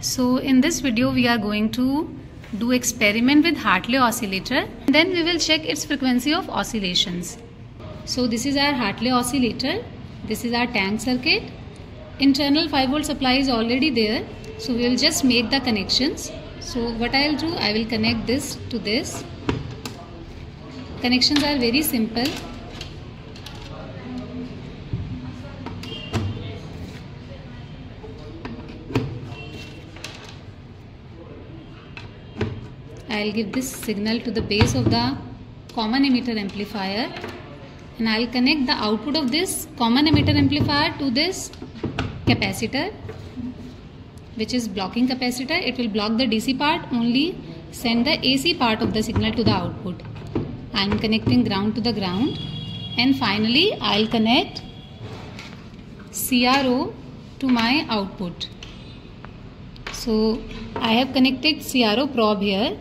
So in this video we are going to do experiment with Hartley oscillator. Then we will check its frequency of oscillations. So this is our Hartley oscillator. This is our tank circuit. Internal 5V supply is already there. So we will just make the connections. So what I will do, I will connect this to this. Connections are very simple. I will give this signal to the base of the common emitter amplifier, and I will connect the output of this common emitter amplifier to this capacitor, which is blocking capacitor. It will block the DC part, only send the AC part of the signal to the output. I am connecting ground to the ground, and finally I will connect CRO to my output. So I have connected CRO probe here.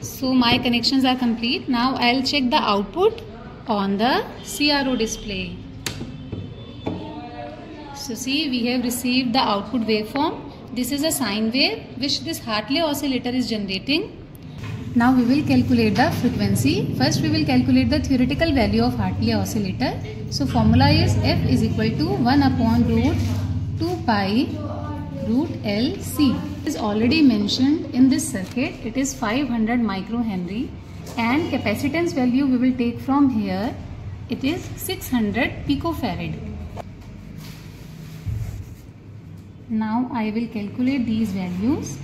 So my connections are complete. Now I will check the output on the CRO display. So see, we have received the output waveform. This is a sine wave which this Hartley oscillator is generating. Now we will calculate the frequency. First we will calculate the theoretical value of Hartley oscillator. So formula is F is equal to 1 upon root 2 pi root LC. It is already mentioned in this circuit. It is 500 microhenry, and capacitance value we will take from here. It is 600 picofarad. Now I will calculate these values.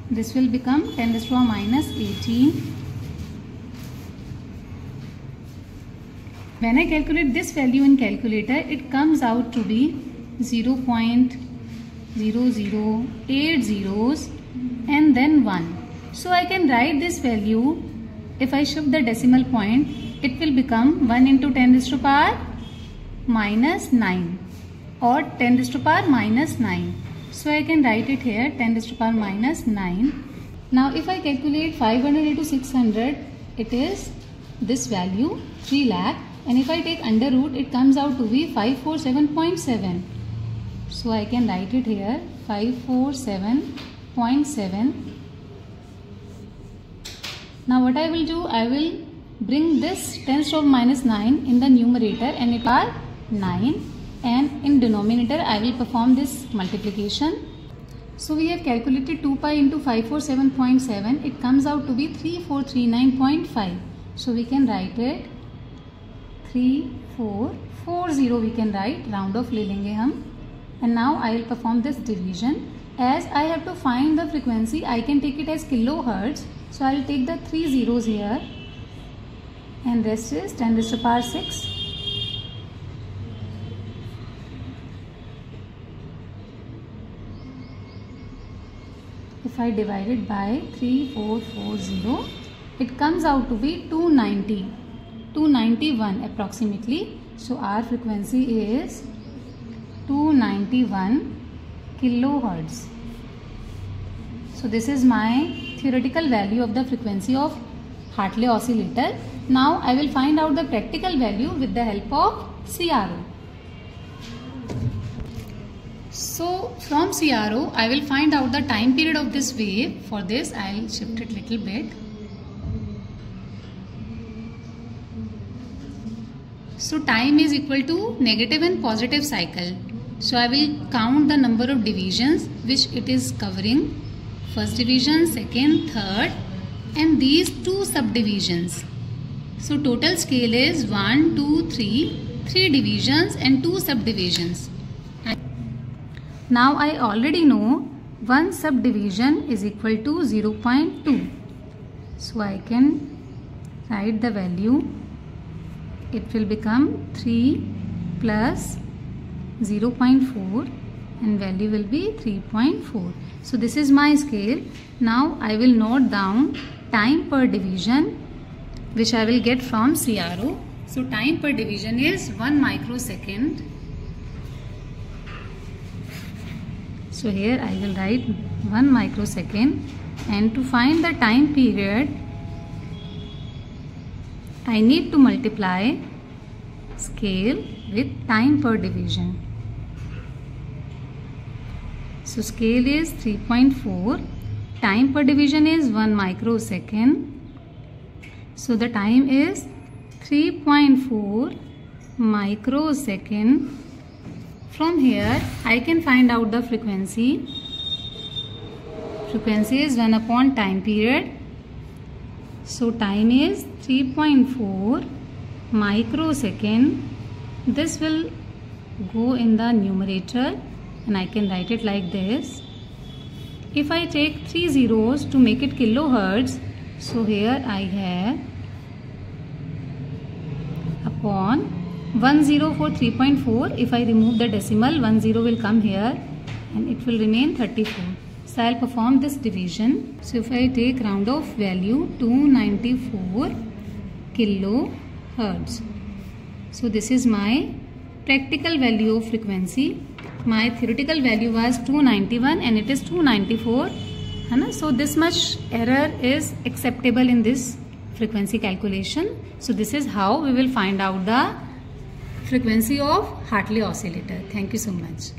This will become 10 to the power minus 18. When I calculate this value in calculator, it comes out to be 0.0080 zeros and then 1. So I can write this value. If I shift the decimal point, it will become 1 into 10 to the power minus 9 or 10 to the power minus 9. So I can write it here 10 to the power minus 9. Now if I calculate 500 into 600, it is this value 3 lakh. And if I take under root, it comes out to be 547.7. So I can write it here 547.7. Now what I will do, I will bring this 10 to the minus 9 in the numerator, and it are 9, and in denominator I will perform this multiplication. So we have calculated 2 pi into 547.7. It comes out to be 3439.5. So we can write it 3440 we can write, round off ले लेंगे हम. And now I will perform this division. As I have to find the frequency, I can take it as kilohertz. So I will take the 3 zeros here, and rest is 10 to the power 6. If I divide it by 3440, it comes out to be 291 approximately. So our frequency is 291 kilohertz. So this is my theoretical value of the frequency of Hartley oscillator. Now I will find out the practical value with the help of CRO. So from CRO I will find out the time period of this wave. For this I will shift it little bit. So time is equal to negative and positive cycle. So I will count the number of divisions which it is covering. First division, second, third, and these 2 subdivisions. So total scale is 1, 2, 3 divisions and 2 subdivisions. Now I already know 1 subdivision is equal to 0.2. So I can write the value. It will become 3 plus 0.4, and value will be 3.4. So this is my scale. Now I will note down time per division, which I will get from CRO. So time per division is 1 microsecond. So here I will write 1 microsecond and to find the time period I need to multiply scale with time per division. So scale is 3.4, time per division is 1 microsecond. So the time is 3.4 microsecond. From here I can find out the frequency. Frequency is 1 upon time period. So time is 3.4 microsecond. This will go in the numerator and I can write it like this. If I take 3 zeros to make it kilohertz, so here I have upon 1 0 for 3.4. If I remove the decimal, 1 0 will come here and it will remain 34. So I'll perform this division. So if I take round off value 294 kilohertz. So this is my practical value of frequency. My theoretical value was 291 and it is 294. So this much error is acceptable in this frequency calculation. So this is how we will find out the frequency of Hartley oscillator. Thank you so much.